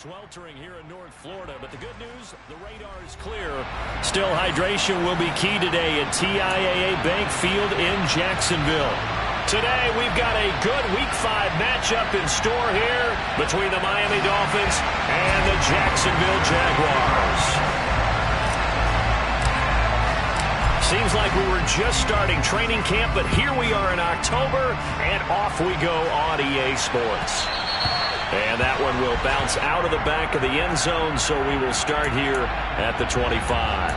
Sweltering here in North Florida, but the good news, the radar is clear. Still, hydration will be key today at TIAA Bank Field in Jacksonville. Today, we've got a good Week 5 matchup in store here between the Miami Dolphins and the Jacksonville Jaguars. Seems like we were just starting training camp, but here we are in October, and off we go on EA Sports. And that one will bounce out of the back of the end zone, so we will start here at the 25.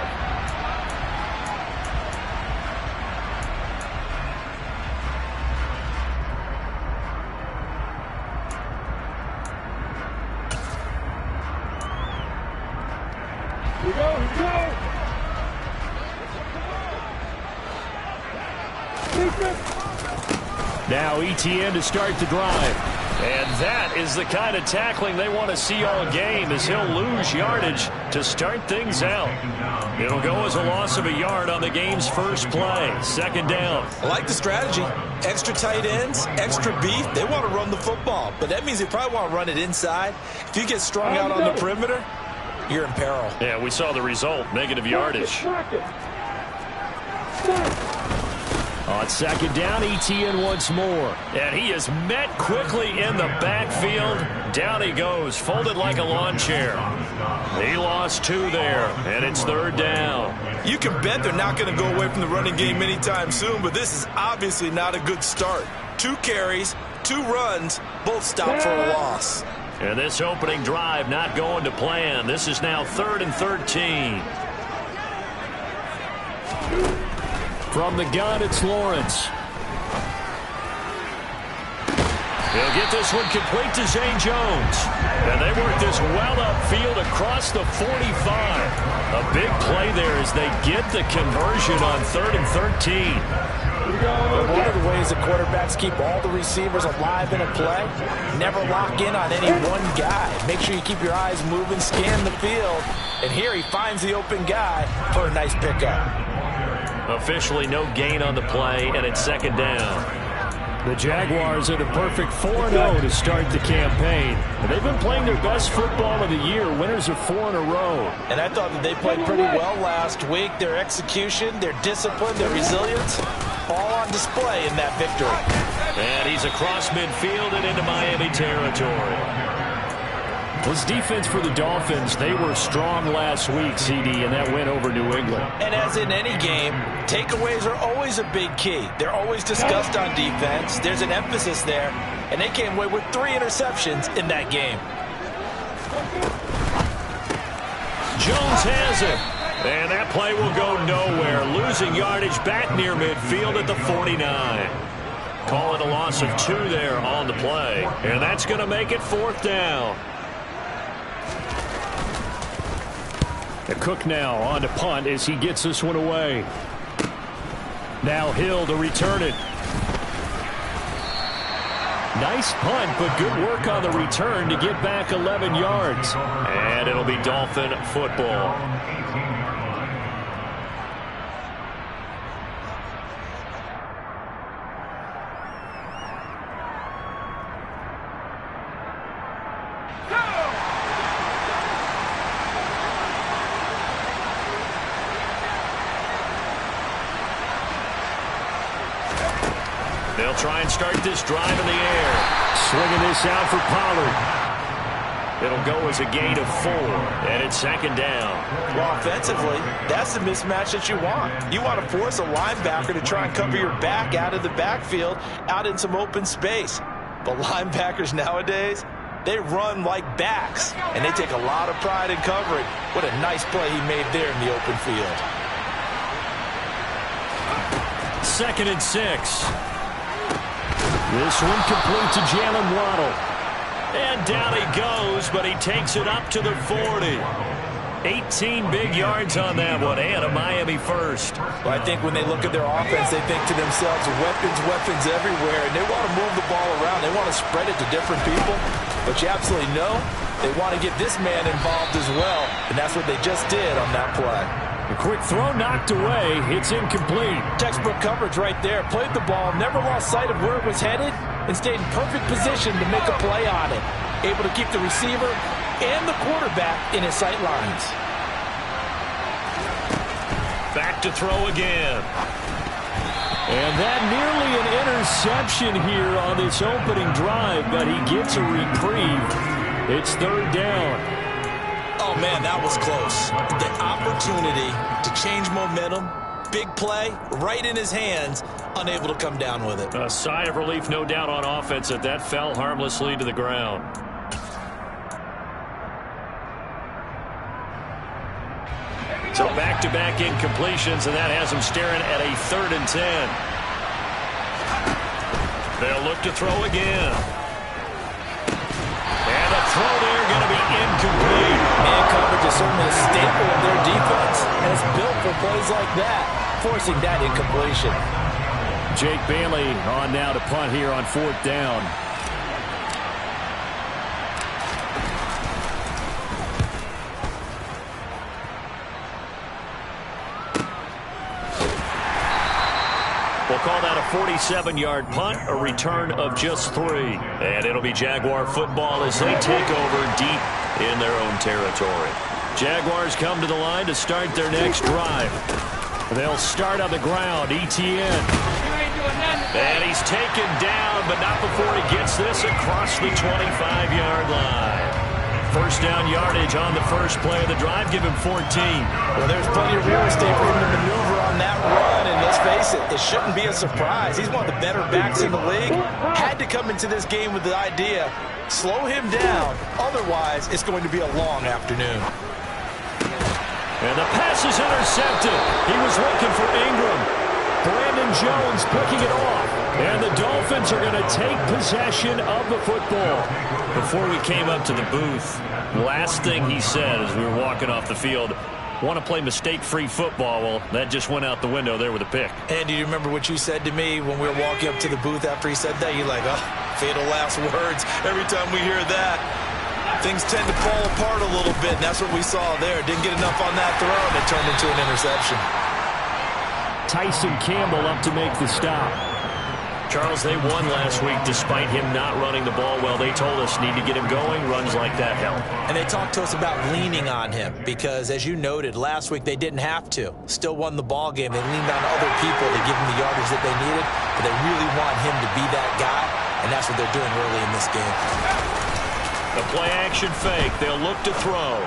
Now ETN to start the drive. And that is the kind of tackling they want to see all game, as he'll lose yardage to start things out. It'll go as a loss of a yard on the game's first play. Second down. I like the strategy. Extra tight ends, extra beef. They want to run the football, but that means they probably want to run it inside. If you get strung out on the perimeter, you're in peril. Yeah, we saw the result, negative yardage. On second down, ETN once more. And he is met quickly in the backfield. Down he goes, folded like a lawn chair. He lost 2 there, and it's third down. You can bet they're not going to go away from the running game anytime soon, but this is obviously not a good start. 2 carries, 2 runs, both stopped for a loss. And this opening drive not going to plan. This is now 3rd and 13. From the gun, it's Lawrence. He'll get this one complete to Zane Jones. And they work this well upfield across the 45. A big play there as they get the conversion on 3rd and 13. One of the ways that quarterbacks keep all the receivers alive in a play, never lock in on any one guy. Make sure you keep your eyes moving, scan the field. And here he finds the open guy for a nice pickup. Officially no gain on the play, and it's second down. The Jaguars are the perfect 4-0 to start the campaign. And they've been playing their best football of the year, winners of 4 in a row. And I thought that they played pretty well last week. Their execution, their discipline, their resilience, all on display in that victory. And he's across midfield and into Miami territory. This defense for the Dolphins, they were strong last week, CD, and that win over New England. And as in any game, takeaways are always a big key. They're always discussed on defense. There's an emphasis there, and they came away with 3 interceptions in that game. Jones has it. And that play will go nowhere. Losing yardage back near midfield at the 49. Call it a loss of 2 there on the play. And that's going to make it 4th down. Cook now on to punt as he gets this one away. Now Hill to return it. Nice punt, but good work on the return to get back 11 yards. And it'll be Dolphin football. They'll try and start this drive in the air. Swinging this out for Pollard. It'll go as a gain of 4, and it's second down. Well, offensively, that's the mismatch that you want. You want to force a linebacker to try and cover your back out of the backfield, out in some open space. But linebackers nowadays, they run like backs, and they take a lot of pride in covering. What a nice play he made there in the open field. 2nd and 6. This one complete to Jalen Waddle. And down he goes, but he takes it up to the 40. 18 big yards on that one, and a Miami first. Well, I think when they look at their offense, they think to themselves, weapons everywhere, and they want to move the ball around. They want to spread it to different people. But you absolutely know they want to get this man involved as well, and that's what they just did on that play. A quick throw knocked away. It's incomplete. Textbook coverage right there. Played the ball, never lost sight of where it was headed, and stayed in perfect position to make a play on it. Able to keep the receiver and the quarterback in his sight lines. Back to throw again. And that nearly an interception here on this opening drive, but he gets a reprieve. It's third down. Oh, man, that was close. The opportunity to change momentum, big play, right in his hands, unable to come down with it. A sigh of relief, no doubt, on offense that fell harmlessly to the ground. So back-to-back incompletions, and that has him staring at a 3rd and 10. They'll look to throw again. And the throw there going to be incomplete. Man coverage is certainly a staple of their defense, and it's built for plays like that, forcing that incompletion. Jake Bailey on now to punt here on 4th down. We'll call that a 47-yard punt, a return of just 3. And it'll be Jaguar football as they take over deep in their own territory. Jaguars come to the line to start their next drive. They'll start on the ground. Etienne. And he's taken down, but not before he gets this across the 25-yard line. First down yardage on the first play of the drive. Give him 14. Well, there's plenty of real estate for him to maneuver on that run, and let's face it, it shouldn't be a surprise. He's one of the better backs in the league. Had to come into this game with the idea, slow him down, otherwise it's going to be a long afternoon. And the pass is intercepted. He was looking for Ingram. Brandon Jones picking it off. And the Dolphins are going to take possession of the football. Before we came up to the booth, last thing he said as we were walking off the field, want to play mistake-free football. Well, that just went out the window there with a pick. And do you remember what you said to me when we were walking up to the booth after he said that? You're like, oh, fatal last words. Every time we hear that, things tend to fall apart a little bit, and that's what we saw there. Didn't get enough on that throw, and it turned into an interception. Tyson Campbell up to make the stop. Charles, they won last week despite him not running the ball well. They told us need to get him going. Runs like that help. And they talked to us about leaning on him because, as you noted, last week they didn't have to. Still won the ball game. They leaned on other people to give him the yardage that they needed, but they really want him to be that guy, and that's what they're doing early in this game. The play-action fake. They'll look to throw.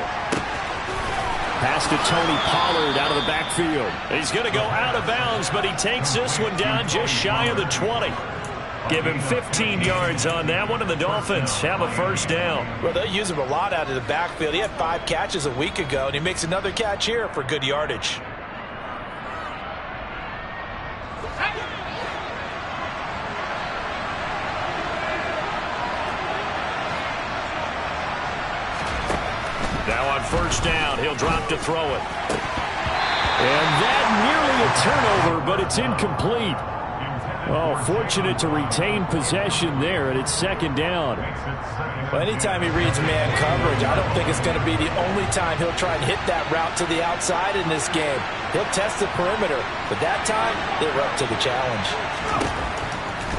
Pass to Tony Pollard out of the backfield. He's going to go out of bounds, but he takes this one down just shy of the 20. Give him 15 yards on that one, and the Dolphins have a first down. Well, they use him a lot out of the backfield. He had 5 catches a week ago, and he makes another catch here for good yardage. Now on first down, he'll drop to throw it. And that nearly a turnover, but it's incomplete. Oh, fortunate to retain possession there, and it's second down. Well, anytime he reads man coverage, I don't think it's going to be the only time he'll try and hit that route to the outside in this game. He'll test the perimeter, but that time, they were up to the challenge.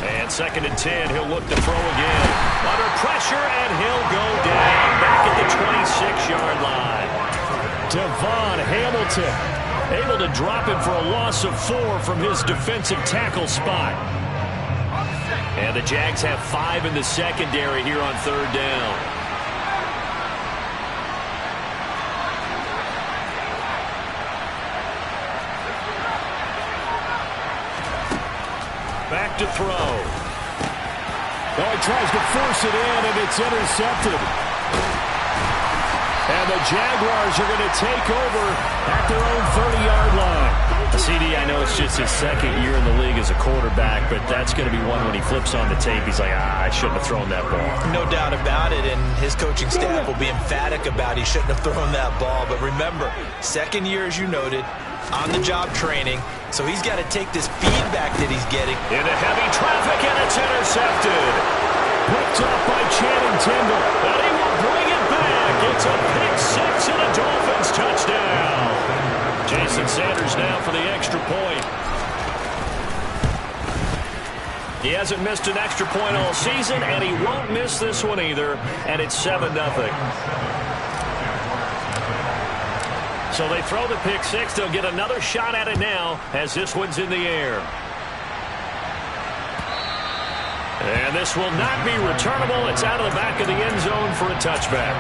And second and 10, he'll look to throw again. Under pressure, and he'll go down back at the 26-yard line. Devon Hamilton able to drop him for a loss of 4 from his defensive tackle spot. And the Jags have 5 in the secondary here on third down. Back to throw. Oh, he tries to force it in, and it's intercepted. And the Jaguars are going to take over at their own 30-yard line. CD, I know it's just his second year in the league as a quarterback, but that's going to be one when he flips on the tape. He's like, I shouldn't have thrown that ball. No doubt about it, and his coaching staff will be emphatic about he shouldn't have thrown that ball. But remember, second year, as you noted, on-the-job training, so he's got to take this feedback that he's getting. Into heavy traffic, and it's intercepted. Picked up by Channing Tindall, and he will bring it back. It's a pick six and a Dolphins touchdown. Jason Sanders now for the extra point. He hasn't missed an extra point all season, and he won't miss this one either, and it's 7-0. So they throw the pick six. They'll get another shot at it now as this one's in the air. And this will not be returnable. It's out of the back of the end zone for a touchback.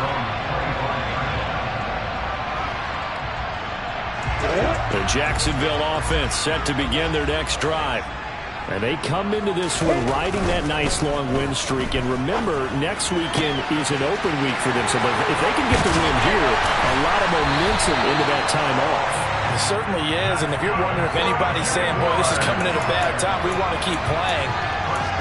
The Jacksonville offense set to begin their next drive. And they come into this one riding that nice long win streak. And remember, next weekend is an open week for them. So if they can get the win here, a lot of momentum into that time off. It certainly is. And if you're wondering if anybody's saying, boy, this is coming at a bad time, we want to keep playing,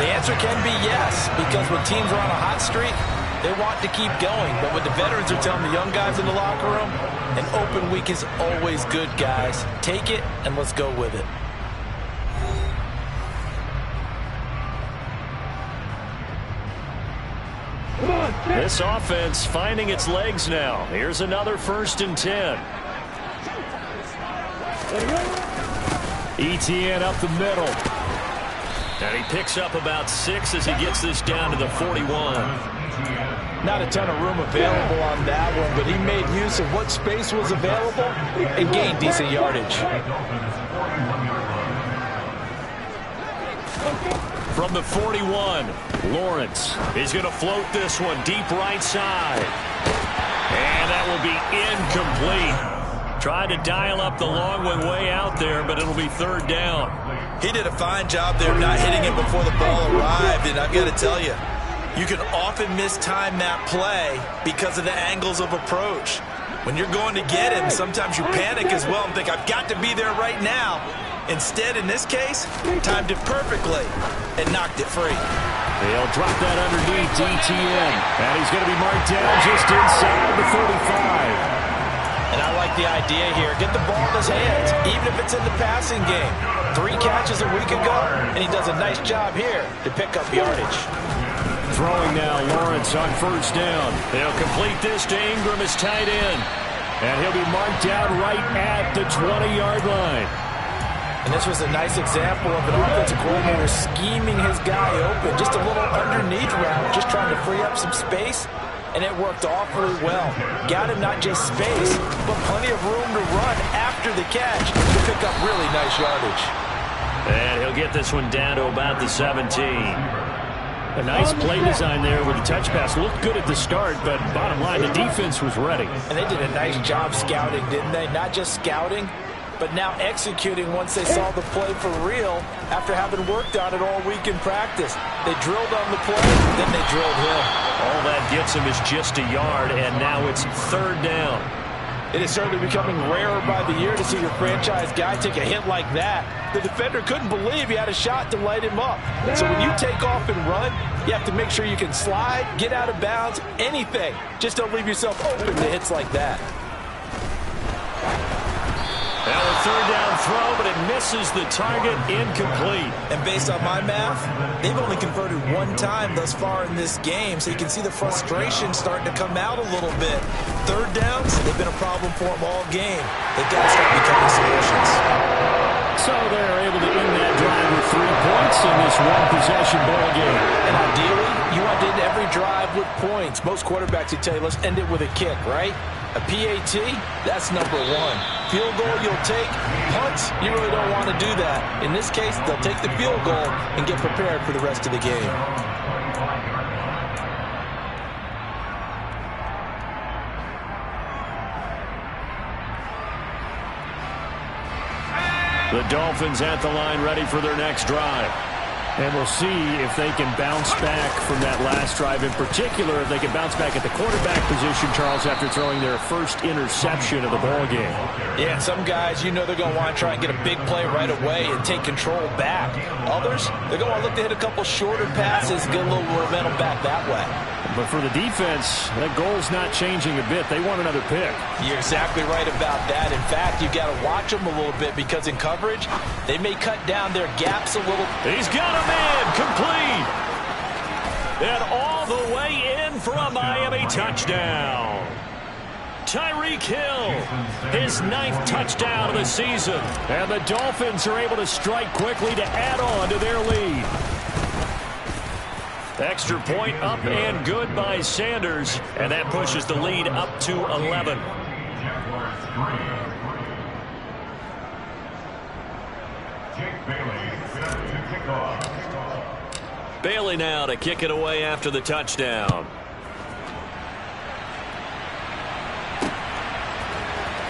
the answer can be yes. Because when teams are on a hot streak, they want to keep going. But what the veterans are telling the young guys in the locker room, an open week is always good, guys. Take it and let's go with it. This offense finding its legs now. Here's another 1st and 10. Etienne up the middle. And he picks up about 6 as he gets this down to the 41. Not a ton of room available on that one, but he made use of what space was available and gained decent yardage. From the 41, Lawrence is going to float this one deep right side. And that will be incomplete. Tried to dial up the long one way out there, but it'll be 3rd down. He did a fine job there not hitting it before the ball arrived, and I've got to tell you, you can often mistime that play because of the angles of approach. When you're going to get him, sometimes you panic as well and think, I've got to be there right now. Instead, in this case, timed it perfectly and knocked it free. He'll drop that underneath to Etienne. And he's going to be marked down just inside the 45. And I like the idea here. Get the ball in his hands, even if it's in the passing game. 3 catches a week ago, and he does a nice job here to pick up yardage. Throwing now, Lawrence on 1st down. They'll complete this to Ingram as tight end. And he'll be marked down right at the 20-yard line. And this was a nice example of an offensive coordinator scheming his guy open. Just a little underneath route, just trying to free up some space, and it worked awfully well. Got him not just space, but plenty of room to run after the catch to pick up really nice yardage. And he'll get this one down to about the 17. A nice play design there with the touch pass. Looked good at the start, but bottom line, the defense was ready. And they did a nice job scouting, didn't they? Not just scouting, but now executing once they saw the play for real after having worked on it all week in practice. They drilled on the play, then they drilled him. All that gets him is just a yard, and now it's 3rd down. It is certainly becoming rarer by the year to see your franchise guy take a hit like that. The defender couldn't believe he had a shot to light him up. So when you take off and run, you have to make sure you can slide, get out of bounds, anything. Just don't leave yourself open to hits like that. Now a 3rd down throw, but it misses the target, incomplete. And based on my math, they've only converted 1 time thus far in this game, so you can see the frustration starting to come out a little bit. 3rd downs, they've been a problem for them all game. They've got to start becoming solutions. So they're able to end that drive with 3 points in this 1-possession ball game. And ideally, you want to end every drive with points. Most quarterbacks would tell you, let's end it with a kick, right? A PAT, that's number 1. Field goal you'll take. Punts, you really don't want to do that. In this case, they'll take the field goal and get prepared for the rest of the game. The Dolphins at the line ready for their next drive. And we'll see if they can bounce back from that last drive. In particular, if they can bounce back at the quarterback position, Charles, after throwing their first interception of the ball game. Yeah, some guys, you know they're going to want to try and get a big play right away and take control back. Others, they're going to look to hit a couple shorter passes and get a little momentum back that way. But for the defense, that goal's not changing a bit. They want another pick. You're exactly right about that. In fact, you've got to watch them a little bit because in coverage, they may cut down their gaps a little. He's got a man complete. And all the way in for a Miami touchdown. Tyreek Hill, his 9th touchdown of the season. And the Dolphins are able to strike quickly to add on to their lead. Extra point up and good by Sanders, and that pushes the lead up to 11. Bailey now to kick it away after the touchdown.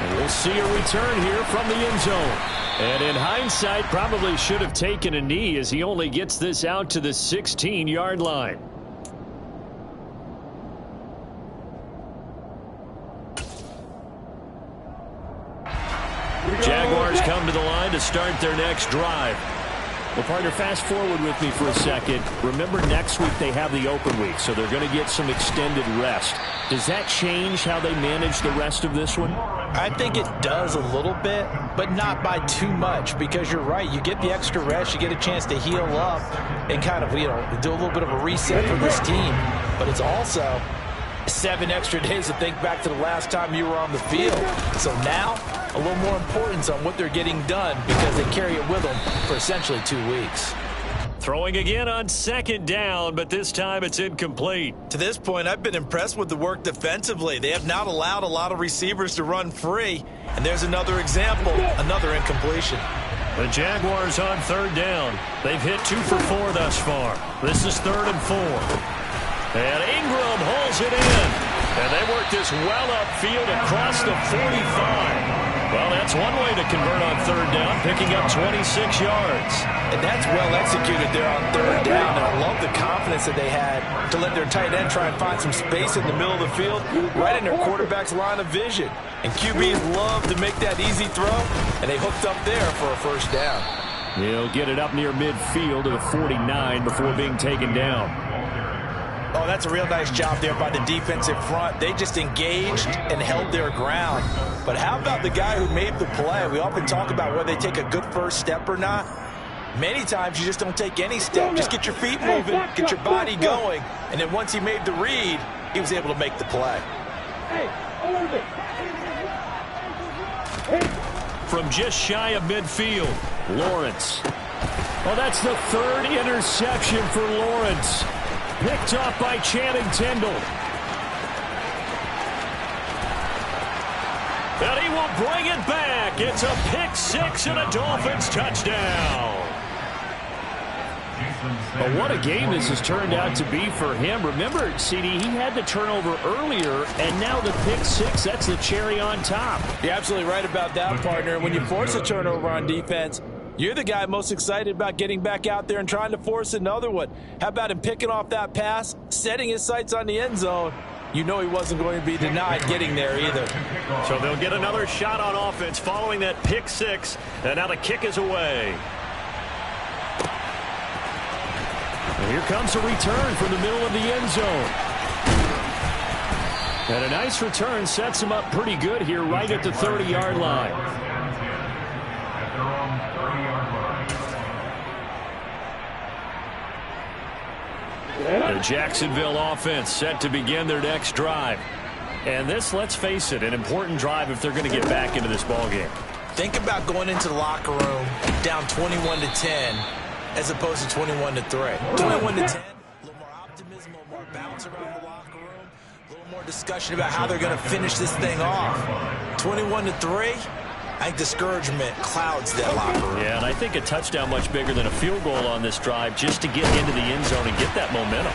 And we'll see a return here from the end zone. And in hindsight, probably should have taken a knee as he only gets this out to the 16-yard line. Jaguars come to the line to start their next drive. Well, partner, fast forward with me for a second. Remember, next week they have the open week, so they're going to get some extended rest. Does that change how they manage the rest of this one? I think it does a little bit, but not by too much, because you're right. You get the extra rest, you get a chance to heal up and kind of, do a little bit of a reset for this team. But it's also 7 extra days to think back to the last time you were on the field. So now, a little more importance on what they're getting done because they carry it with them for essentially 2 weeks. Throwing again on second down, but this time it's incomplete. To this point, I've been impressed with the work defensively. They have not allowed a lot of receivers to run free. And there's another example, another incompletion. The Jaguars on third down. They've hit 2 for 4 thus far. This is 3rd and 4. And Ingram holds it in. And they work this well upfield across the 45. Well, that's one way to convert on third down, picking up 26 yards. And that's well executed there on third down. And I love the confidence that they had to let their tight end try and find some space in the middle of the field, right in their quarterback's line of vision. And QBs love to make that easy throw, and they hooked up there for a first down. He'll get it up near midfield to the 49 before being taken down. Oh, that's a real nice job there by the defensive front. They just engaged and held their ground. But how about the guy who made the play? We often talk about whether they take a good first step or not. Many times you just don't take any step. Just get your feet moving, get your body going. And then once he made the read, he was able to make the play. From just shy of midfield, Lawrence. Well, that's the 3rd interception for Lawrence. Picked off by Channing Tindall. And he will bring it back. It's a pick-6 and a Dolphins touchdown. But what a game this has turned out to be for him. Remember, CD, he had the turnover earlier, and now the pick-6, that's the cherry on top. You're absolutely right about that, partner. When you force a turnover on defense, you're the guy most excited about getting back out there and trying to force another one. How about him picking off that pass, setting his sights on the end zone? You know he wasn't going to be denied getting there either. So they'll get another shot on offense following that pick-6, and now the kick is away. And here comes a return from the middle of the end zone. And a nice return sets him up pretty good here right at the 30-yard line. The Jacksonville offense set to begin their next drive. And this, let's face it, an important drive if they're going to get back into this ballgame. Think about going into the locker room down 21-10 as opposed to 21-3. 21-10, a little more optimism, a little more bounce around the locker room, a little more discussion about how they're going to finish this thing off. 21-3, I think discouragement clouds that locker room. Yeah, and I think a touchdown much bigger than a field goal on this drive just to get into the end zone and get that momentum.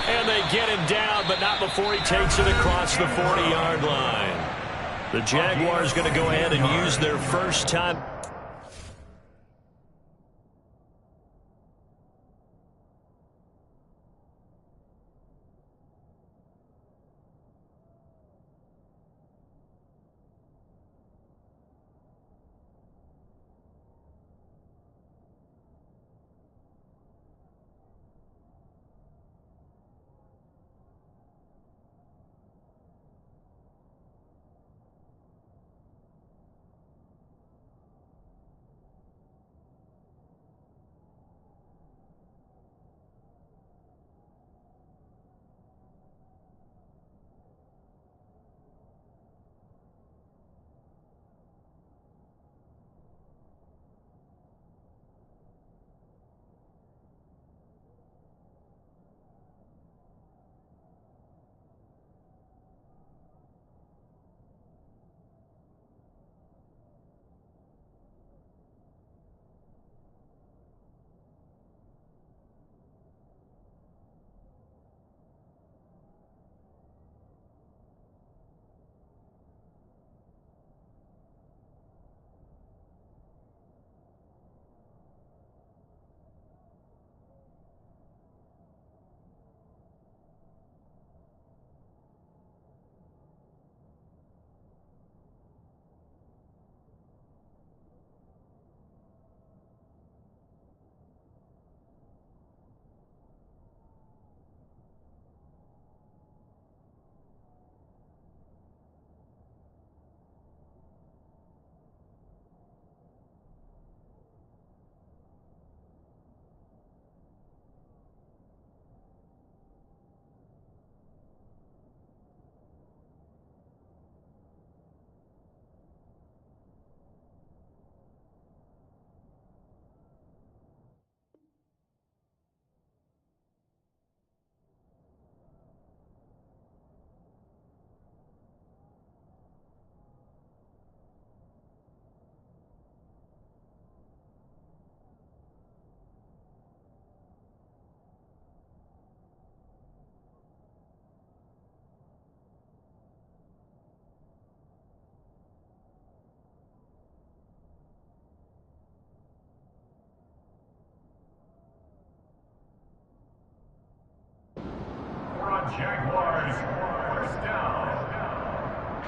And they get him down, but not before he takes it across the 40-yard line. The Jaguars going to go ahead and use their first time. Jaguars, first down.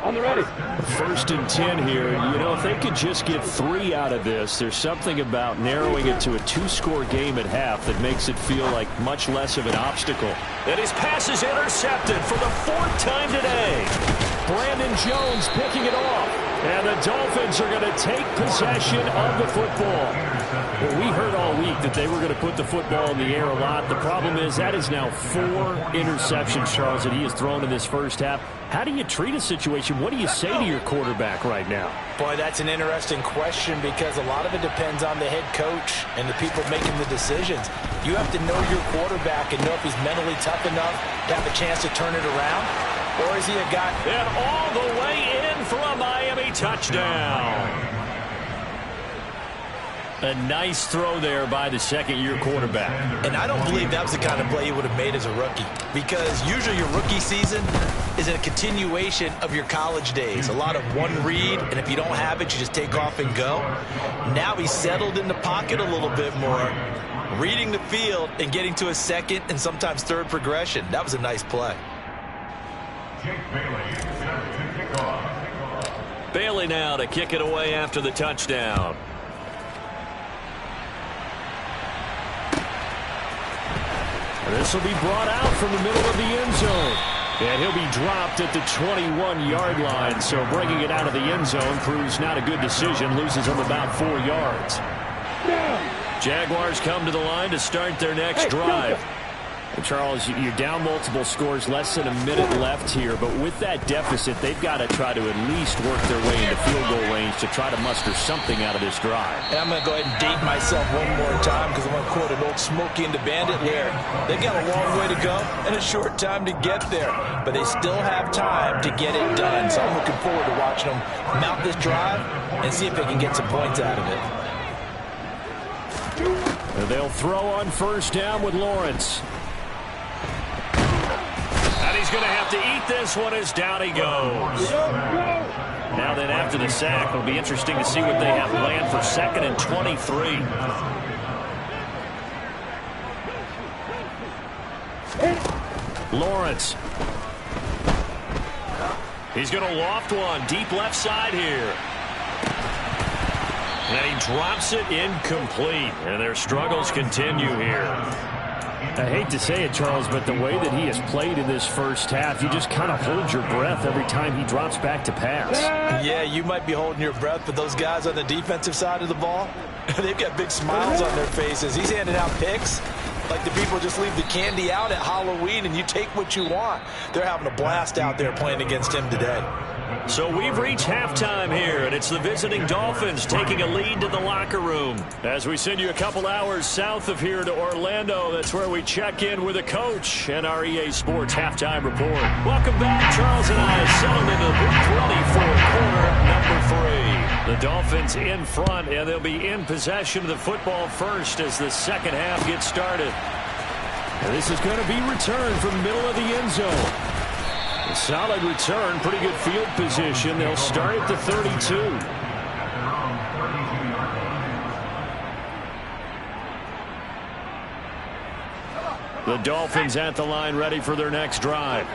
On the ready. 1st and 10 here. You know, if they could just get 3 out of this, there's something about narrowing it to a 2-score game at half that makes it feel like much less of an obstacle. And his pass is intercepted for the 4th time today. Brandon Jones picking it off. And the Dolphins are going to take possession of the football. Well, we heard all week that they were going to put the football in the air a lot. The problem is that is now 4 interceptions, Charles, that he has thrown in this first half. How do you treat a situation? What do you say to your quarterback right now? Boy, that's an interesting question because a lot of it depends on the head coach and the people making the decisions. You have to know your quarterback and know if he's mentally tough enough to have a chance to turn it around. Or is he a guy... And all the way in for a Miami touchdown. A nice throw there by the second-year quarterback. And I don't believe that was the kind of play he would have made as a rookie. Because usually your rookie season is a continuation of your college days. A lot of one read, and if you don't have it, you just take off and go. Now he's settled in the pocket a little bit more, reading the field and getting to a second and sometimes third progression. That was a nice play. Jake Bailey set to kick off. Bailey now to kick it away after the touchdown. This will be brought out from the middle of the end zone. And he'll be dropped at the 21-yard line. So bringing it out of the end zone proves not a good decision. Loses him about 4 yards. Jaguars come to the line to start their next drive. And Charles, you're down multiple scores, less than a minute left here. But with that deficit, they've got to try to at least work their way into field goal range to try to muster something out of this drive. And I'm going to go ahead and date myself one more time because I'm going to quote an old Smokey and the Bandit lyric. They've got a long way to go and a short time to get there. But they still have time to get it done. So I'm looking forward to watching them mount this drive and see if they can get some points out of it. And they'll throw on first down with Lawrence. And he's going to have to eat this one as down he goes. Now then, after the sack, it'll be interesting to see what they have planned for 2nd and 23. Lawrence. He's going to loft one deep left side here. And he drops it incomplete. And their struggles continue here. I hate to say it, Charles, but the way that he has played in this first half, you just kind of hold your breath every time he drops back to pass. Yeah, you might be holding your breath, but those guys on the defensive side of the ball, they've got big smiles on their faces. He's handing out picks like the people just leave the candy out at Halloween and you take what you want. They're having a blast out there playing against him today. So we've reached halftime here, and it's the visiting Dolphins taking a lead to the locker room. As we send you a couple hours south of here to Orlando, that's where we check in with the coach and our EA Sports halftime report. Welcome back. Charles and I settled into the booth ready for quarter number 3. The Dolphins in front, and they'll be in possession of the football first as the second half gets started. And this is going to be returned from the middle of the end zone. A solid return, pretty good field position. They'll start at the 32. The Dolphins at the line ready for their next drive.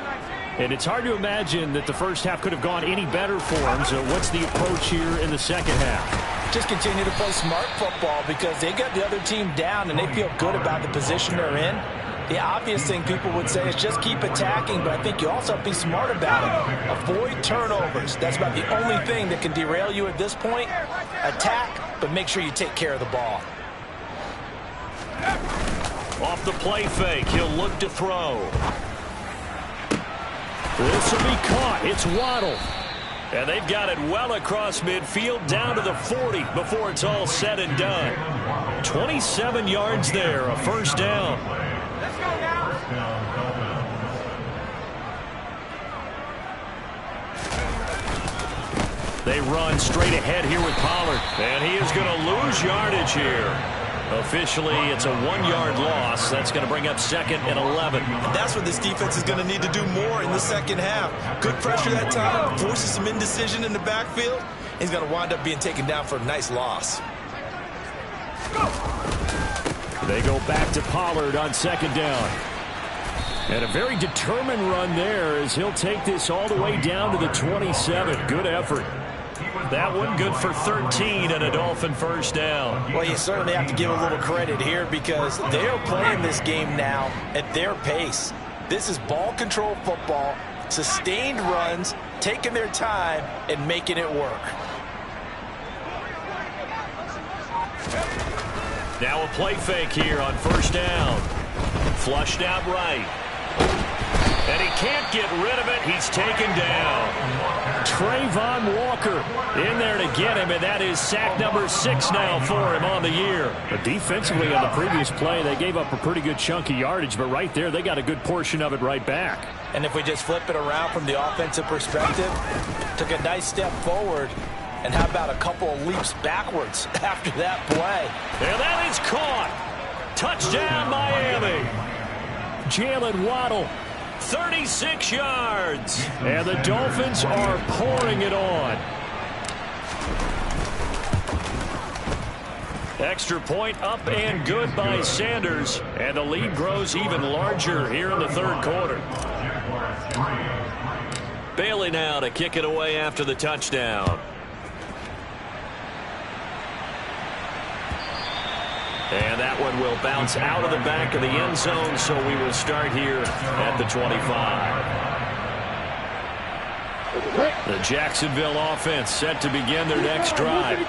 And it's hard to imagine that the first half could have gone any better for them. So what's the approach here in the second half? Just continue to play smart football because they got the other team down and they feel good about the position they're in. The obvious thing people would say is just keep attacking, but I think you also have to be smart about it. Avoid turnovers. That's about the only thing that can derail you at this point. Attack, but make sure you take care of the ball. Off the play fake, he'll look to throw. This will be caught. It's Waddle. And they've got it well across midfield down to the 40 before it's all said and done. 27 yards there, a first down. They run straight ahead here with Pollard. And he is going to lose yardage here. Officially, it's a 1-yard loss. That's going to bring up 2nd and 11. And that's what this defense is going to need to do more in the second half. Good pressure that time, forces some indecision in the backfield. He's going to wind up being taken down for a nice loss. They go back to Pollard on 2nd down. And a very determined run there as he'll take this all the way down to the 27. Good effort. That one good for 13 and a Dolphin first down. Well, you certainly have to give a little credit here because they're playing this game now at their pace. This is ball control football, sustained runs, taking their time and making it work. Now a play fake here on first down. Flushed out right. And he can't get rid of it. He's taken down. Trayvon Walker in there to get him, and that is sack number 6 now for him on the year. But defensively on the previous play, they gave up a pretty good chunk of yardage, but right there, they got a good portion of it right back. And if we just flip it around from the offensive perspective, took a nice step forward, and how about a couple of leaps backwards after that play? And that is caught. Touchdown, Miami. Jalen Waddle. 36 yards. And the Dolphins are pouring it on. Extra point up and good by Sanders. And the lead grows even larger here in the third quarter. Bailey now to kick it away after the touchdown. And that one will bounce out of the back of the end zone, so we will start here at the 25. The Jacksonville offense set to begin their next drive.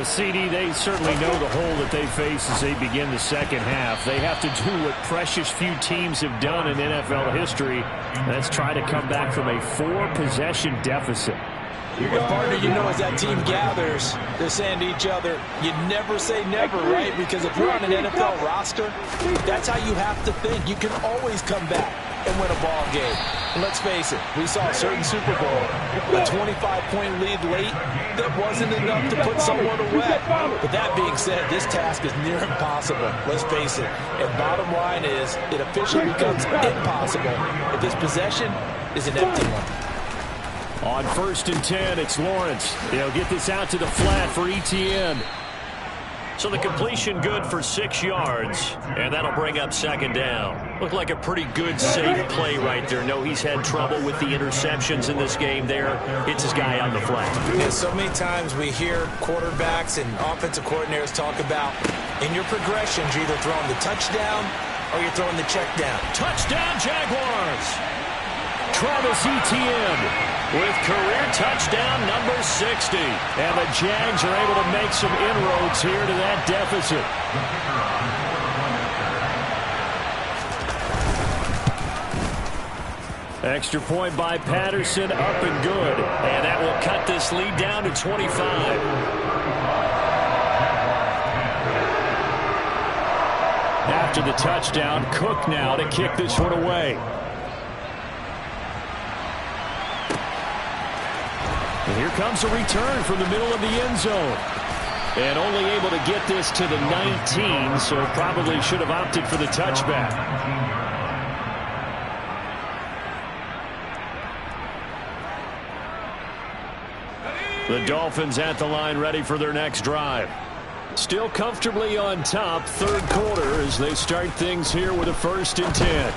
CD, they certainly know the hole that they face as they begin the second half. They have to do what precious few teams have done in NFL history. That's try to come back from a 4-possession deficit. Well, partner, you know, as that team gathers, they're saying to each other, you never say never, right? Because if you're on an NFL roster, that's how you have to think. You can always come back and win a ball game. And let's face it, we saw a certain Super Bowl, a 25-point lead late that wasn't enough to put someone away. But that being said, this task is near impossible. Let's face it. And bottom line is, it officially becomes impossible if this possession is an empty one. On 1st and 10, it's Lawrence. They'll get this out to the flat for Etienne. So the completion good for 6 yards, and that'll bring up second down. Looked like a pretty good, safe play right there. No, he's had trouble with the interceptions in this game there. Hits his guy on the flat. Yeah, so many times we hear quarterbacks and offensive coordinators talk about in your progressions, you're either throwing the touchdown or you're throwing the check down. Touchdown, Jaguars! Travis Etienne with career touchdown number 60. And the Jags are able to make some inroads here to that deficit. Extra point by Patterson, up and good. And that will cut this lead down to 25. After the touchdown, Cook now to kick this one away. And here comes a return from the middle of the end zone. And only able to get this to the 19, so probably should have opted for the touchback. The Dolphins at the line ready for their next drive. Still comfortably on top, third quarter as they start things here with a 1st and 10.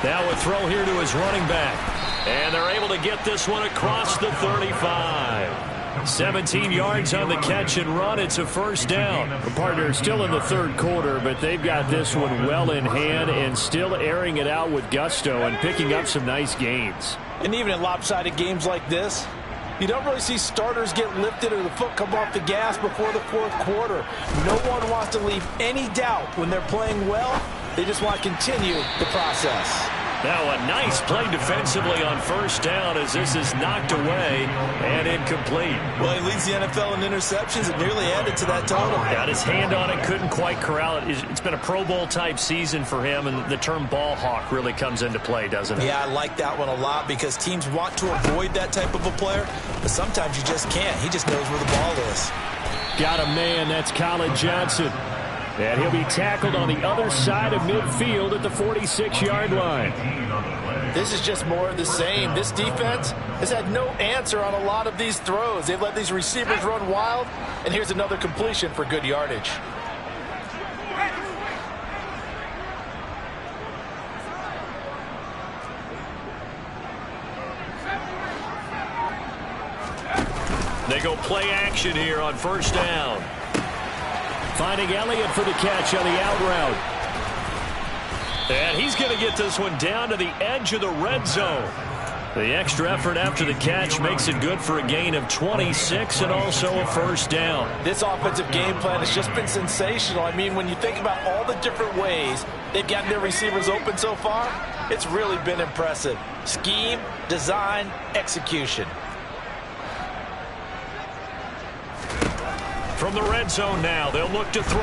Now a throw here to his running back. And they're able to get this one across the 35. 17 yards on the catch and run. It's a first down. The partner still in the third quarter, but they've got this one well in hand and still airing it out with gusto and picking up some nice gains. And even in lopsided games like this, you don't really see starters get lifted or the foot come off the gas before the fourth quarter. No one wants to leave any doubt when they're playing well. They just want to continue the process. Now a nice play defensively on first down as this is knocked away and incomplete. Well, he leads the NFL in interceptions and nearly added to that total. Got his hand on it, couldn't quite corral it. It's been a Pro Bowl type season for him, and the term ball hawk really comes into play, doesn't it? Yeah, I like that one a lot because teams want to avoid that type of a player, but sometimes you just can't. He just knows where the ball is. Got a man, that's Colin Johnson. And he'll be tackled on the other side of midfield at the 46-yard line. This is just more of the same. This defense has had no answer on a lot of these throws. They've let these receivers run wild, and here's another completion for good yardage. They go play action here on first down. Finding Elliott for the catch on the out route. And he's going to get this one down to the edge of the red zone. The extra effort after the catch makes it good for a gain of 26 and also a first down. This offensive game plan has just been sensational. I mean, when you think about all the different ways they've gotten their receivers open so far, it's really been impressive. Scheme, design, execution. From the red zone now, they'll look to throw.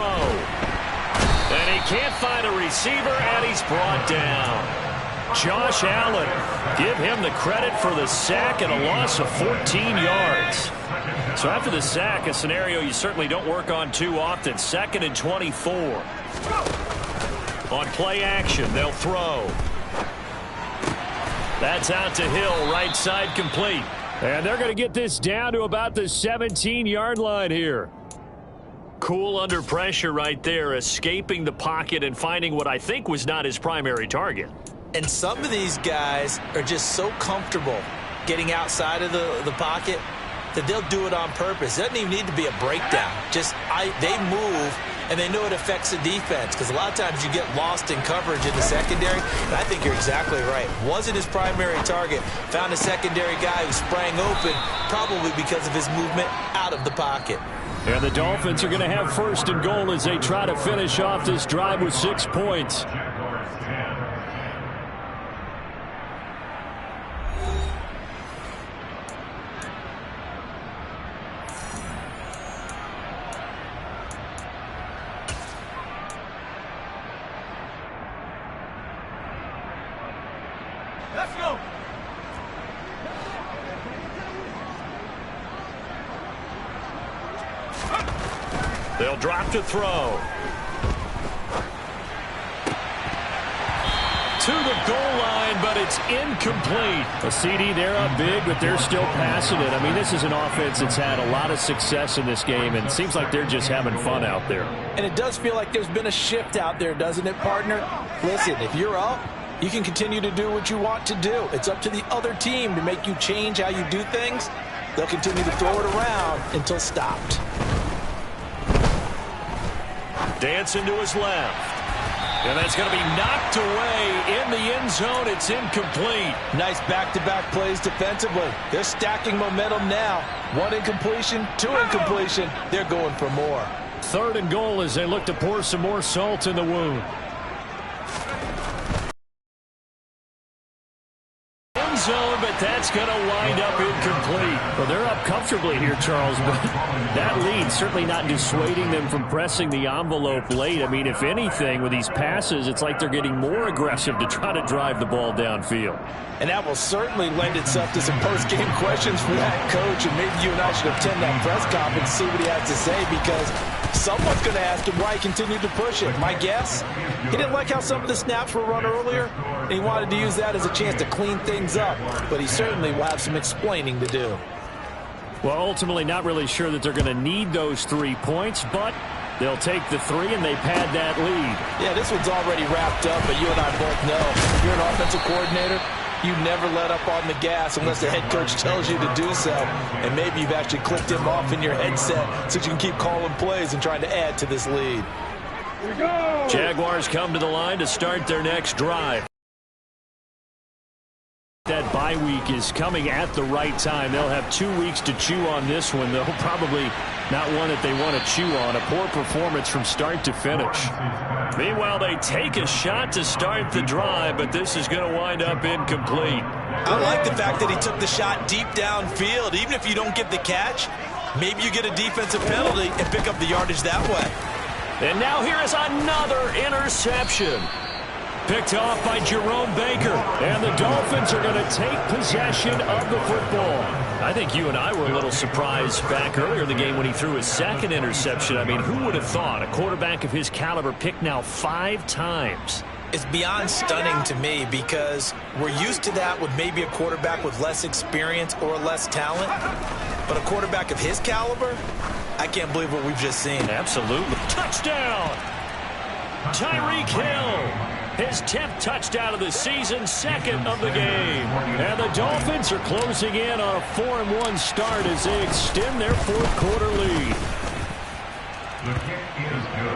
And he can't find a receiver, and he's brought down. Josh Allen, give him the credit for the sack and a loss of 14 yards. So after the sack, a scenario you certainly don't work on too often. 2nd and 24. On play action, they'll throw. That's out to Hill, right side complete. And they're going to get this down to about the 17-yard line here. Cool under pressure right there, escaping the pocket and finding what I think was not his primary target. And some of these guys are just so comfortable getting outside of the pocket that they'll do it on purpose. It doesn't even need to be a breakdown. They move, and they know it affects the defense because a lot of times you get lost in coverage in the secondary. And I think you're exactly right. Wasn't his primary target. Found a secondary guy who sprang open, probably because of his movement out of the pocket. And the Dolphins are going to have first and goal as they try to finish off this drive with 6 points. Let's go. They'll drop to throw. To the goal line, but it's incomplete. A CD, they're up big, but they're still passing it. I mean, this is an offense that's had a lot of success in this game, and it seems like they're just having fun out there. And it does feel like there's been a shift out there, doesn't it, partner? Listen, if you're up, you can continue to do what you want to do. It's up to the other team to make you change how you do things. They'll continue to throw it around until stopped. Dancing to his left. And that's going to be knocked away in the end zone. It's incomplete. Nice back-to-back plays defensively. They're stacking momentum now. 1 incompletion, 2 incompletion. They're going for more. 3rd and goal as they look to pour some more salt in the wound. Zone, but that's going to wind up incomplete. Well, they're up comfortably here, Charles, but that lead certainly not dissuading them from pressing the envelope late. I mean, if anything, with these passes, it's like they're getting more aggressive to try to drive the ball downfield. And that will certainly lend itself to some post-game questions for that coach, and maybe you and I should attend that press conference and see what he has to say, because someone's going to ask him why he continued to push it. My guess, he didn't like how some of the snaps were run earlier, and he wanted to use that as a chance to clean things up. But he certainly will have some explaining to do. Well, ultimately not really sure that they're going to need those 3 points, but they'll take the 3 and they pad that lead. Yeah, this one's already wrapped up, but you and I both know if you're an offensive coordinator, you never let up on the gas unless the head coach tells you to do so. And maybe you've actually clicked him off in your headset so you can keep calling plays and trying to add to this lead. Here we go. Jaguars come to the line to start their next drive. That bye week is coming at the right time. They'll have 2 weeks to chew on this one, though probably not one that they want to chew on. A poor performance from start to finish. Meanwhile, they take a shot to start the drive, but this is going to wind up incomplete. I like the fact that he took the shot deep downfield. Even if you don't get the catch, maybe you get a defensive penalty and pick up the yardage that way. And now here is another interception. Picked off by Jerome Baker. And the Dolphins are going to take possession of the football. I think you and I were a little surprised back earlier in the game when he threw his 2nd interception. I mean, who would have thought a quarterback of his caliber picked now 5 times? It's beyond stunning to me because we're used to that with maybe a quarterback with less experience or less talent. But a quarterback of his caliber, I can't believe what we've just seen. Absolutely. Touchdown! Tyreek Hill. His 10th touchdown of the season, second of the game. And the Dolphins are closing in on a 4-1 start as they extend their fourth quarter lead.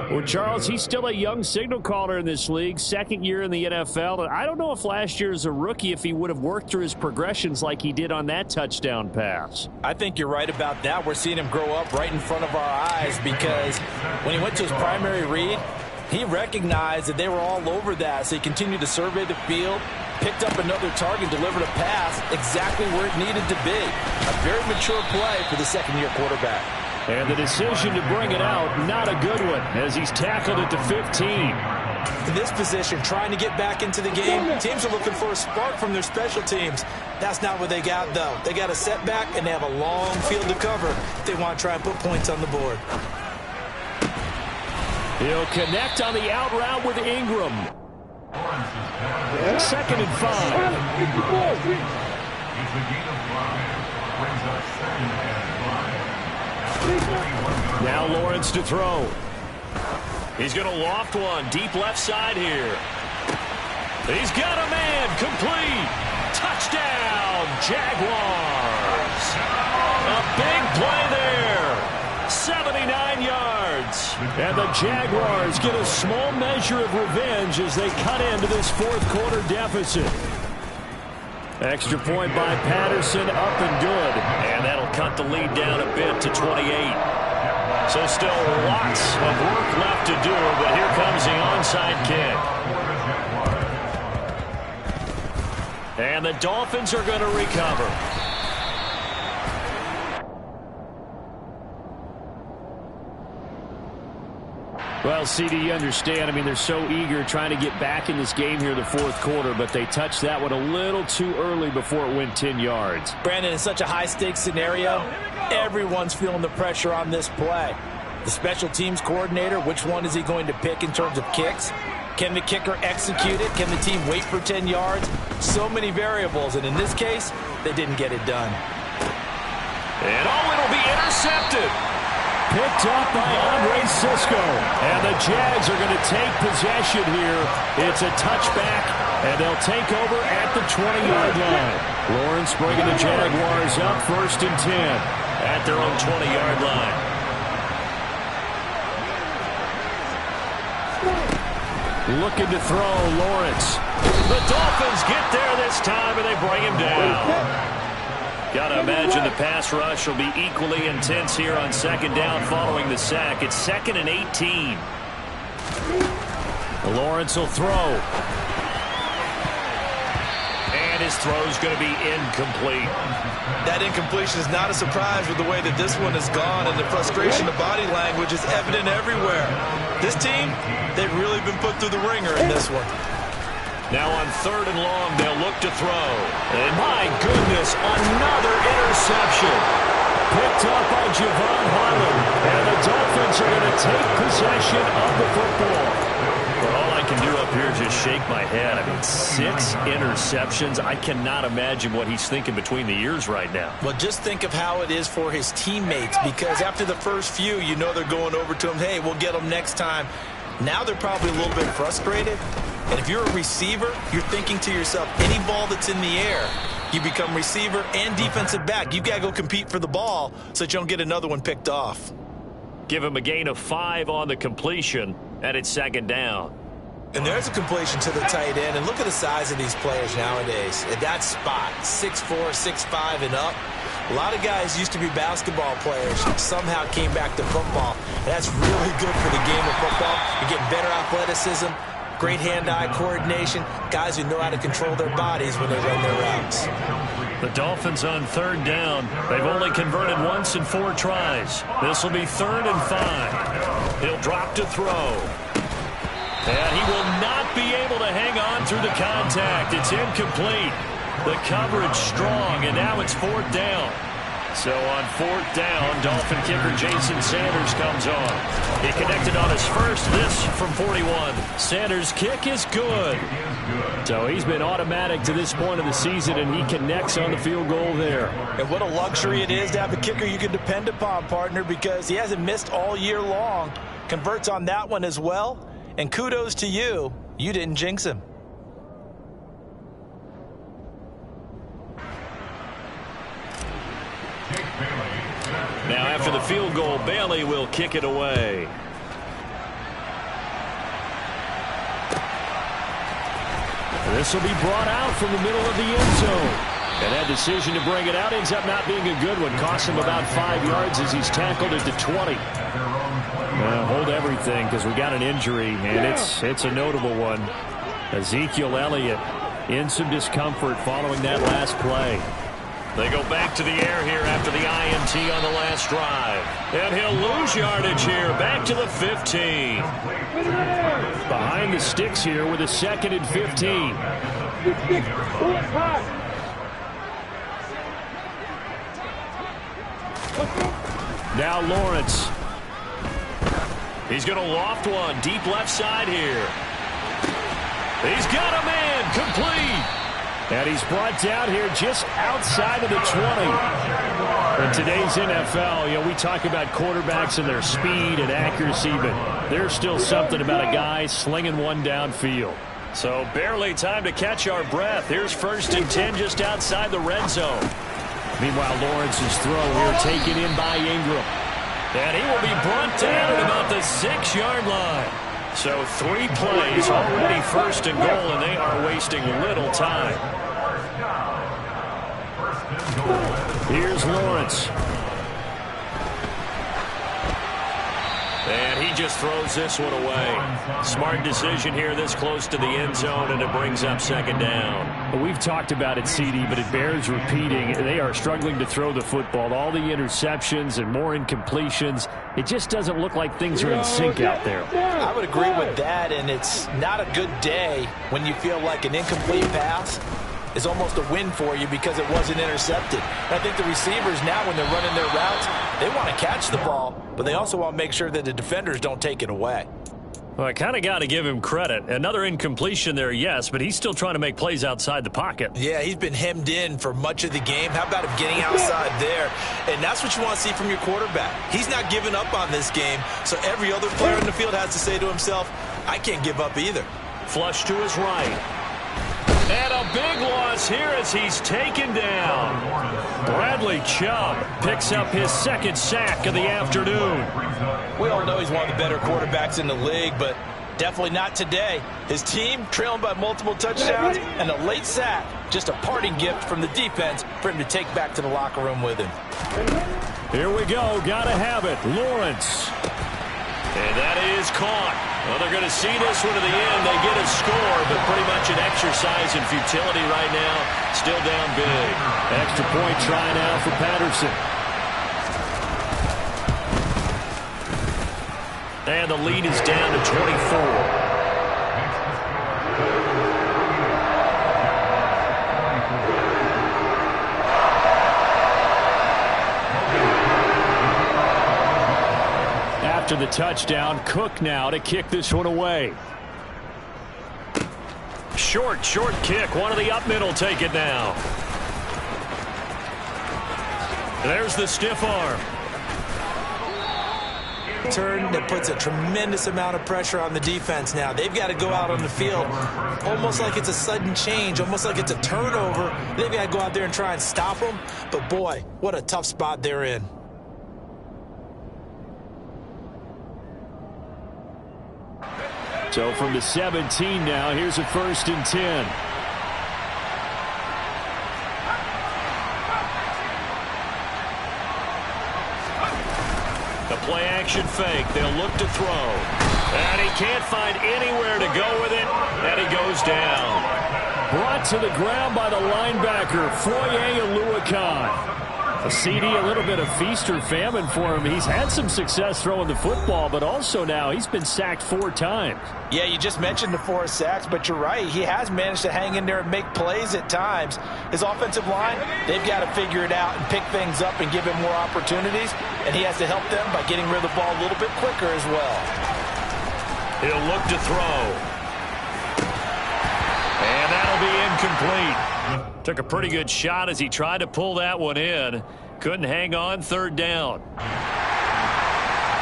Well, Charles, he's still a young signal caller in this league, second year in the NFL. And I don't know if last year as a rookie, if he would have worked through his progressions like he did on that touchdown pass. I think you're right about that. We're seeing him grow up right in front of our eyes because when he went to his primary read, he recognized that they were all over that, so he continued to survey the field, picked up another target, delivered a pass exactly where it needed to be. A very mature play for the second-year quarterback. And the decision to bring it out, not a good one, as he's tackled at the 15. In this position, trying to get back into the game, teams are looking for a spark from their special teams. That's not what they got, though. They got a setback, and they have a long field to cover if they want to try and put points on the board. He'll connect on the out route with Ingram. Second and 5. It's a gain of 5. Brings up 2nd and 5. Now Lawrence to throw. He's going to loft one deep left side here. He's got a man. Complete. Touchdown, Jaguars. A big play there. 79 yards. And the Jaguars get a small measure of revenge as they cut into this fourth quarter deficit. Extra point by Patterson, up and good. And that'll cut the lead down a bit to 28. So still lots of work left to do, but here comes the onside kick. And the Dolphins are going to recover. Well, CD, you understand. I mean, they're so eager trying to get back in this game here in the fourth quarter, but they touched that one a little too early before it went 10 yards. Brandon, in such a high-stakes scenario, everyone's feeling the pressure on this play. The special teams coordinator, which one is he going to pick in terms of kicks? Can the kicker execute it? Can the team wait for 10 yards? So many variables, and in this case, they didn't get it done. And it'll be intercepted. Picked up by Andre Sisco. And the Jags are going to take possession here. It's a touchback, and they'll take over at the 20-yard line. Lawrence bringing the Jaguars up 1st and 10 at their own 20-yard line. Looking to throw, Lawrence. The Dolphins get there this time, and they bring him down. Got to imagine the pass rush will be equally intense here on 2nd down following the sack. It's 2nd and 18. Lawrence will throw. And his throw's going to be incomplete. That incompletion is not a surprise with the way that this one has gone, and the frustration of body language is evident everywhere. This team, they've really been put through the ringer in this one. Now on 3rd and long, they'll look to throw. And my goodness, another interception. Picked up by Javon Harlan. And the Dolphins are going to take possession of the football. Well, all I can do up here is just shake my head. I mean, 6 interceptions. I cannot imagine what he's thinking between the ears right now. Well, just think of how it is for his teammates, because after the first few, you know they're going over to him, hey, we'll get them next time. Now they're probably a little bit frustrated. And if you're a receiver, you're thinking to yourself, any ball that's in the air, you become receiver and defensive back. You've got to go compete for the ball so that you don't get another one picked off. Give him a gain of 5 on the completion, and it's 2nd down. And there's a completion to the tight end. And look at the size of these players nowadays. At that spot, 6'4", 6'5", and up. A lot of guys used to be basketball players, somehow came back to football. And that's really good for the game of football. You're getting better athleticism, great hand-eye coordination, guys who know how to control their bodies when they run their routes. The Dolphins on 3rd down. They've only converted once in 4 tries. This will be 3rd and 5. He'll drop to throw. And he will not be able to hang on through the contact. It's incomplete. The coverage strong, and now it's 4th down. So on 4th down, Dolphin kicker Jason Sanders comes on. He connected on his first, this from 41. Sanders' kick is good. So he's been automatic to this point of the season, and he connects on the field goal there. And what a luxury it is to have a kicker you can depend upon, partner, because he hasn't missed all year long. Converts on that one as well. And kudos to you. You didn't jinx him. Now after the field goal, Bailey will kick it away. This will be brought out from the middle of the end zone. And that decision to bring it out ends up not being a good one. Costs him about 5 yards as he's tackled at the 20. Hold everything because we got an injury, and it's a notable one. Ezekiel Elliott in some discomfort following that last play. They go back to the air here after the INT on the last drive. And he'll lose yardage here, back to the 15. Behind the sticks here with a 2nd and 15. Now Lawrence. He's going to loft one deep left side here. He's got a man complete. And he's brought down here just outside of the 20. In today's NFL, we talk about quarterbacks and their speed and accuracy, but there's still something about a guy slinging one downfield. So barely time to catch our breath. Here's 1st and 10 just outside the red zone. Meanwhile, Lawrence's throw here taken in by Ingram. And he will be brought down at about the 6-yard line. So 3 plays, already 1st and goal, and they are wasting little time. Here's Lawrence. And he just throws this one away. Smart decision here this close to the end zone, and it brings up 2nd down. We've talked about it, CD, but it bears repeating. They are struggling to throw the football. All the interceptions and more incompletions. It just doesn't look like things are in sync out there. I would agree with that, and it's not a good day when you feel like an incomplete pass is almost a win for you because it wasn't intercepted. And I think the receivers now, when they're running their routes, they want to catch the ball, but they also want to make sure that the defenders don't take it away. Well, I kind of got to give him credit. Another incompletion there, yes, but he's still trying to make plays outside the pocket. Yeah, he's been hemmed in for much of the game. How about him getting outside there? And that's what you want to see from your quarterback. He's not giving up on this game, so every other player in the field has to say to himself, I can't give up either. Flush to his right. And a big loss here as he's taken down. Bradley Chubb picks up his 2nd sack of the afternoon. We all know he's one of the better quarterbacks in the league, but definitely not today. His team trailing by multiple touchdowns and a late sack. Just a parting gift from the defense for him to take back to the locker room with him. Here we go. Got to have it. Lawrence. And that is caught. Well, they're going to see this one to the end. They get a score, but pretty much an exercise in futility right now. Still down big. Extra point try now for Patterson. And the lead is down to 24. After the touchdown, Cook now to kick this one away. Short kick. One of the up middle take it now. There's the stiff arm. Turn that puts a tremendous amount of pressure on the defense now. They've got to go out on the field almost like it's a sudden change, almost like it's a turnover. They've got to go out there and try and stop them. But, boy, what a tough spot they're in. So from the 17 now, here's a 1st and 10. The play action fake. They'll look to throw. And he can't find anywhere to go with it. And he goes down. Brought to the ground by the linebacker, Foye Oluokun. A CD, a little bit of feast or famine for him. He's had some success throwing the football, but also now he's been sacked 4 times. Yeah, you just mentioned the 4 sacks, but you're right. He has managed to hang in there and make plays at times. His offensive line, they've got to figure it out and pick things up and give him more opportunities, and he has to help them by getting rid of the ball a little bit quicker as well. He'll look to throw. And that'll be incomplete. Took a pretty good shot as he tried to pull that one in. Couldn't hang on. 3rd down.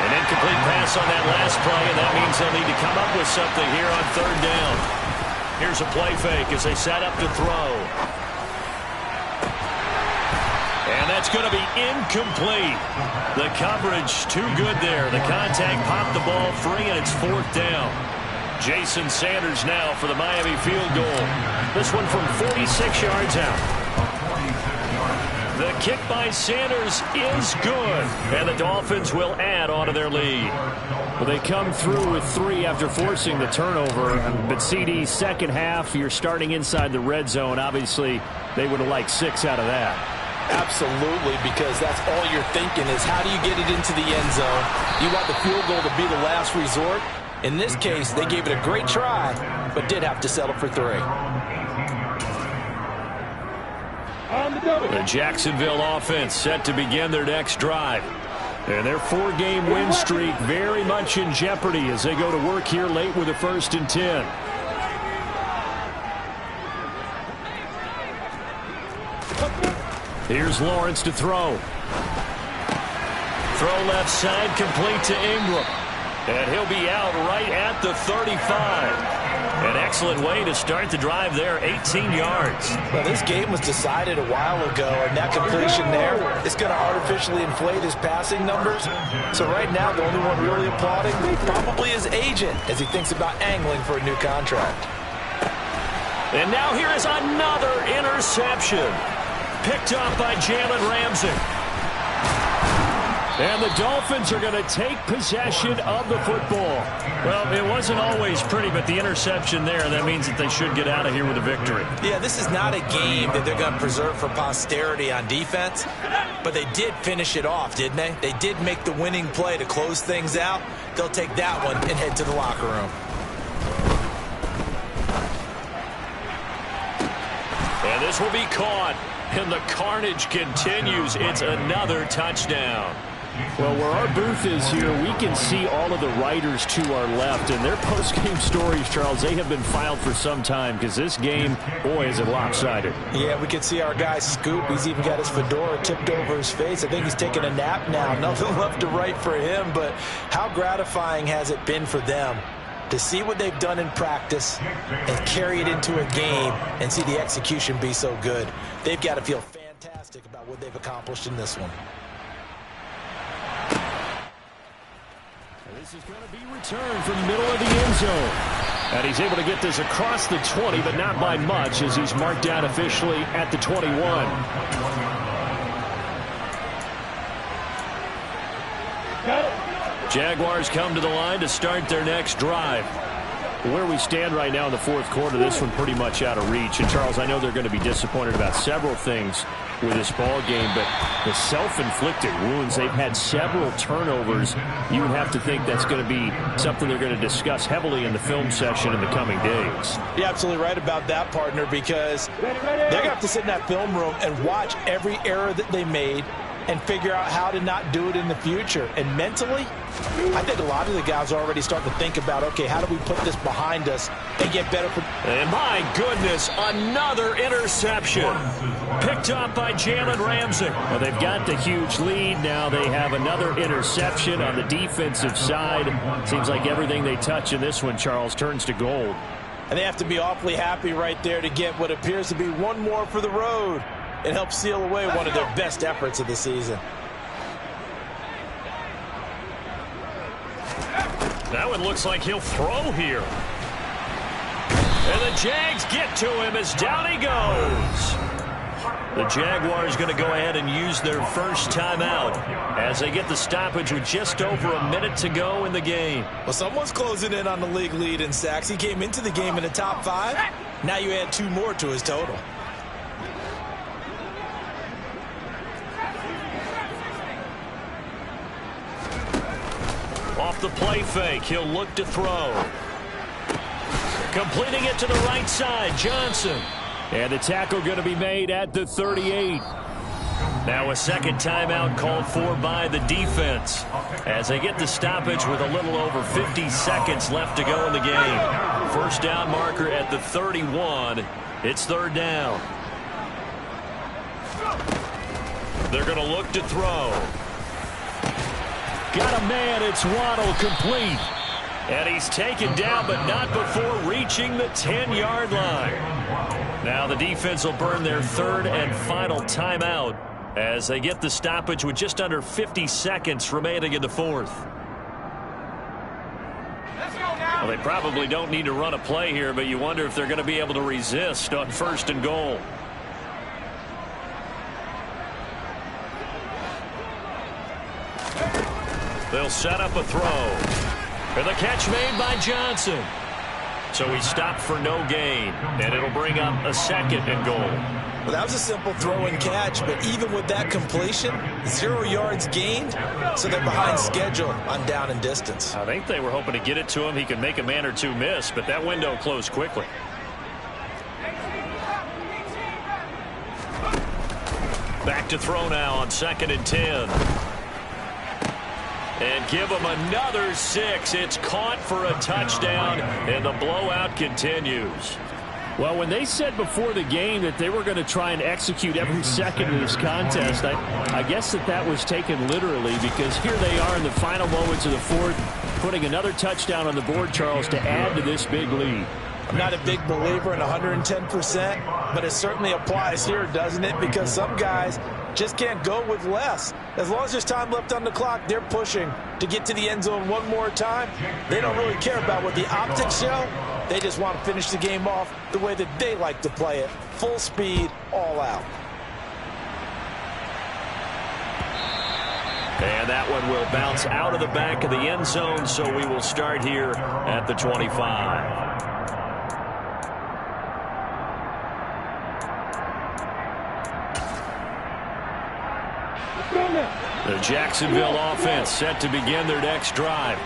An incomplete pass on that last play, and that means they'll need to come up with something here on third down. Here's a play fake as they set up to throw. And that's going to be incomplete. The coverage too good there. The contact popped the ball free, and it's fourth down. Jason Sanders now for the Miami field goal. This one from 46 yards out. The kick by Sanders is good, and the Dolphins will add on to their lead. Well, they come through with 3 after forcing the turnover, but CD, second half, you're starting inside the red zone. Obviously, they would have liked 6 out of that. Absolutely, because that's all you're thinking is how do you get it into the end zone? You want the field goal to be the last resort. In this case, they gave it a great try, but did have to settle for 3. The Jacksonville offense set to begin their next drive. And their 4-game win streak very much in jeopardy as they go to work here late with a 1st and 10. Here's Lawrence to throw. Throw left side, complete to Ingram. And he'll be out right at the 35. An excellent way to start the drive there, 18 yards. Well, this game was decided a while ago, and that completion there is going to artificially inflate his passing numbers. So right now, the only one really applauding probably his agent as he thinks about angling for a new contract. And now here is another interception. Picked up by Jalen Ramsey. And the Dolphins are going to take possession of the football. Well, it wasn't always pretty, but the interception there, that means that they should get out of here with a victory. Yeah, this is not a game that they're going to preserve for posterity on defense, but they did finish it off, didn't they? They did make the winning play to close things out. They'll take that one and head to the locker room. And this will be caught, and the carnage continues. It's another touchdown. Well, where our booth is here, we can see all of the writers to our left, and their post-game stories, Charles, they have been filed for some time because this game, boy, is it lopsided. Yeah, we can see our guy Scoop. He's even got his fedora tipped over his face. I think he's taking a nap now. Nothing left to write for him, but how gratifying has it been for them to see what they've done in practice and carry it into a game and see the execution be so good. They've got to feel fantastic about what they've accomplished in this one. This is going to be returned from the middle of the end zone. And he's able to get this across the 20, but not by much as he's marked out officially at the 21. Jaguars come to the line to start their next drive. Where we stand right now in the fourth quarter, this one pretty much out of reach. And, Charles, I know they're going to be disappointed about several things with this ball game, but the self-inflicted wounds, they've had several turnovers. You would have to think that's going to be something they're going to discuss heavily in the film session in the coming days. You're absolutely right about that, partner, because they're going to have to sit in that film room and watch every error that they made and figure out how to not do it in the future. And mentally, I think a lot of the guys are already starting to think about, okay, how do we put this behind us and get better? And my goodness, another interception. Picked up by Jalen Ramsey. Well, they've got the huge lead. Now they have another interception on the defensive side. Seems like everything they touch in this one, Charles, turns to gold. And they have to be awfully happy right there to get what appears to be one more for the road. It helps seal away one of their best efforts of the season. That one looks like he'll throw here. And the Jags get to him as down he goes. The Jaguars going to go ahead and use their first timeout as they get the stoppage with just over a minute to go in the game. Well, someone's closing in on the league lead in sacks. He came into the game in the top 5. Now you add 2 more to his total. Off the play fake, he'll look to throw. Completing it to the right side, Johnson. And the tackle going to be made at the 38. Now a second timeout called for by the defense as they get the stoppage with a little over 50 seconds left to go in the game. First down marker at the 31. It's third down. They're going to look to throw. Got a man. It's Waddle, complete. And he's taken down, but not before reaching the 10-yard line. Now the defense will burn their third and final timeout as they get the stoppage with just under 50 seconds remaining in the fourth. Well, they probably don't need to run a play here, but you wonder if they're going to be able to resist on first and goal. They'll set up a throw. And the catch made by Johnson. So he stopped for no gain, and it'll bring up a second and goal. Well, that was a simple throw and catch, but even with that completion, 0 yards gained, so they're behind schedule on down and distance. I think they were hoping to get it to him. He could make a man or two miss, but that window closed quickly. Back to throw now on 2nd and 10. And give him another 6. It's caught for a touchdown, and the blowout continues. Well, when they said before the game that they were going to try and execute every second of this contest, I guess that was taken literally, because here they are in the final moments of the fourth, putting another touchdown on the board, Charles, to add to this big lead. I'm not a big believer in 110%, but it certainly applies here, doesn't it? Because some guys just can't go with less. As long as there's time left on the clock, they're pushing to get to the end zone one more time. They don't really care about what the optics show. They just want to finish the game off the way that they like to play it. Full speed, all out. And that one will bounce out of the back of the end zone, so we will start here at the 25. The Jacksonville offense set to begin their next drive.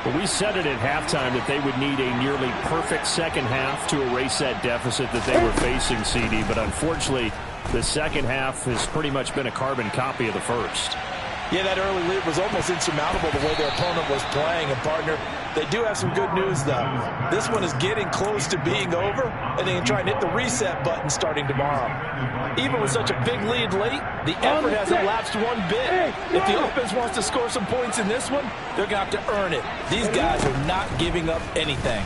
But we said it at halftime that they would need a nearly perfect second half to erase that deficit that they were facing, CD. But unfortunately, the second half has pretty much been a carbon copy of the first. Yeah, that early lead was almost insurmountable the way their opponent was playing. And, partner, they do have some good news, though. This one is getting close to being over, and they can try and hit the reset button starting tomorrow. Even with such a big lead late, the effort hasn't lapsed one bit. If the offense wants to score some points in this one, they're going to have to earn it. These guys are not giving up anything.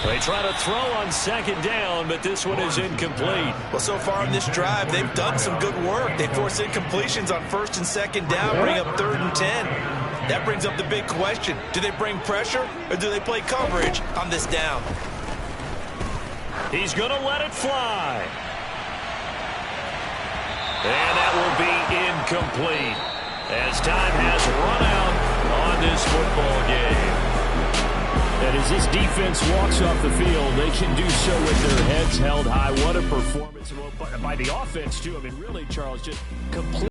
They try to throw on 2nd down, but this one is incomplete. Well, so far in this drive, they've done some good work. They force incompletions on 1st and 2nd down, bring up 3rd and 10. That brings up the big question. Do they bring pressure, or do they play coverage on this down? He's going to let it fly. And that will be incomplete as time has run out on this football game. And as this defense walks off the field, they can do so with their heads held high. What a performance by the offense, too. I mean, really, Charles, just complete.